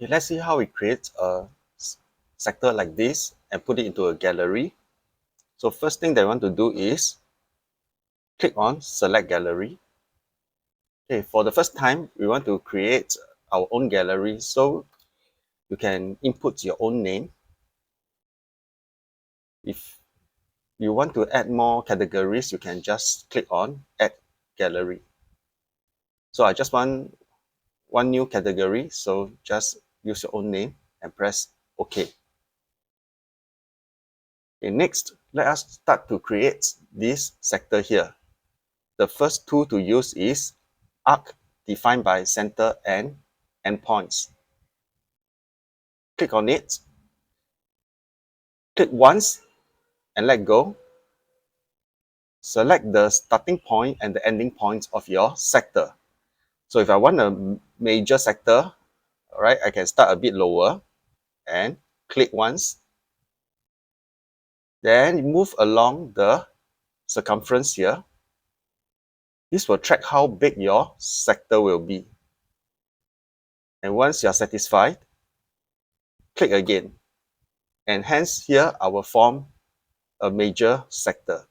Okay, let's see how we create a sector like this and put it into a gallery. So first thing that we want to do is click on Select Gallery. Okay, for the first time, we want to create our own gallery, so you can input your own name. If you want to add more categories, you can just click on Add Gallery. So I just want one new category, so just use your own name and press OK. Okay, next, let us start to create this sector here. The first tool to use is arc defined by center and endpoints. Click on it, click once and let go. Select the starting point and the ending point of your sector. So if I want a major sector, all right, I can start a bit lower and click once. Then move along the circumference here. This will track how big your sector will be. And once you are satisfied, click again. And hence here I will form a major sector.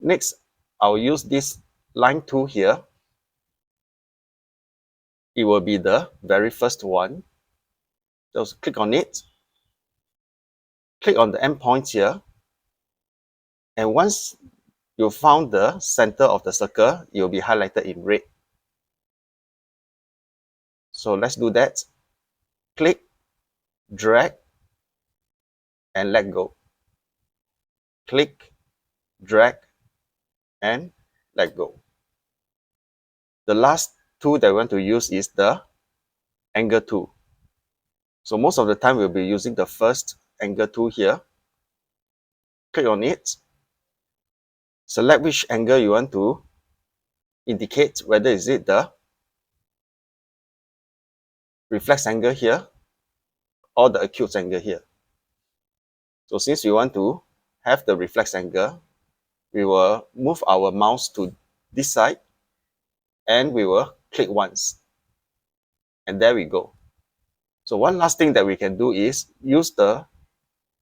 Next, I'll use this line tool here. It will be the very first one. Just click on it. Click on the endpoint here. And once you found the center of the circle, it will be highlighted in red. So let's do that. Click, drag, and let go. Click, drag, and let go. The last tool that we want to use is the angle tool. So most of the time we'll be using the first angle tool here. Click on it. Select which angle you want to indicate, whether is it the reflex angle here or the acute angle here. So since we want to have the reflex angle, we will move our mouse to this side and we will click once. And there we go. So one last thing that we can do is use the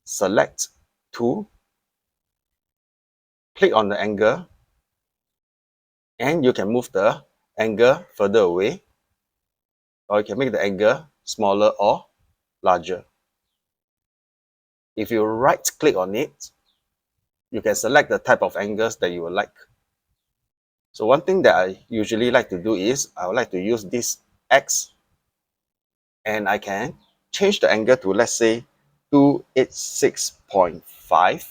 select tool, click on the angle, and you can move the angle further away, or you can make the angle smaller or larger. If you right click on it, you can select the type of angles that you would like. So one thing that I usually like to do is I would like to use this X, and I can change the angle to, let's say, 286.5.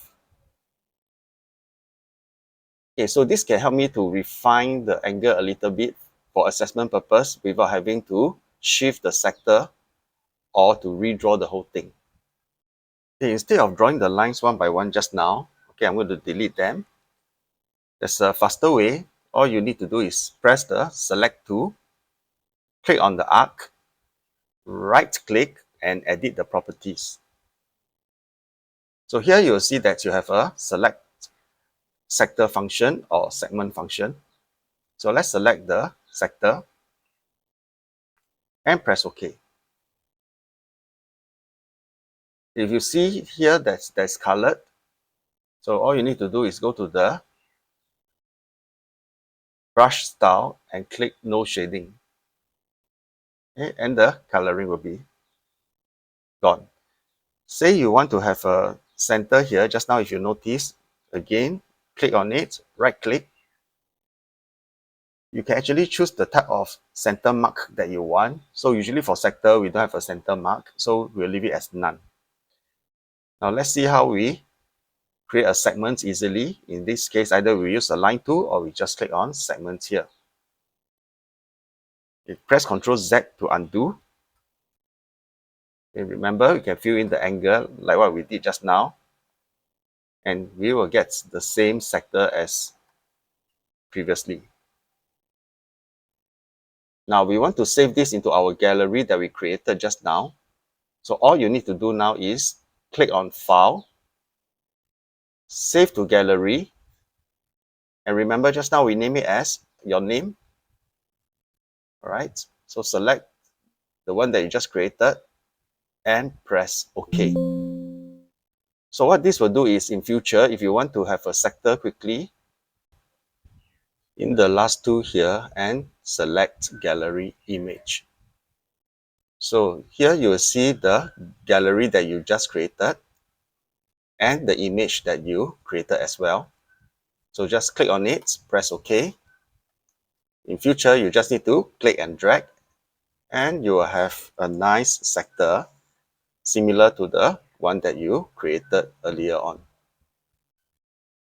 Okay, so this can help me to refine the angle a little bit for assessment purpose without having to shift the sector or to redraw the whole thing. Okay, instead of drawing the lines one by one just now, okay, I'm going to delete them. There's a faster way. All you need to do is press the select tool, click on the arc, right click and edit the properties. So here you'll see that you have a select sector function or segment function. So let's select the sector and press OK. If you see here that's colored, so all you need to do is go to the brush style and click no shading. Okay, and the coloring will be gone. Say you want to have a center here. Just now, if you notice, again, click on it, right click. You can actually choose the type of center mark that you want. So usually for sector, we don't have a center mark, so we'll leave it as none. Now let's see how we create a segment easily. In this case, either we use a line tool or we just click on segment here. You press Ctrl Z to undo. And remember, you can fill in the angle like what we did just now, and we will get the same sector as previously. Now we want to save this into our gallery that we created just now. So all you need to do now is click on File, Save to Gallery, and remember just now we name it as your name. All right, so select the one that you just created, and press OK. So what this will do is, in future, if you want to have a sector quickly, in the last two here, and select gallery image. So here you will see the gallery that you just created and the image that you created as well. So just click on it, press OK. In future, you just need to click and drag, and you will have a nice sector similar to the one that you created earlier on.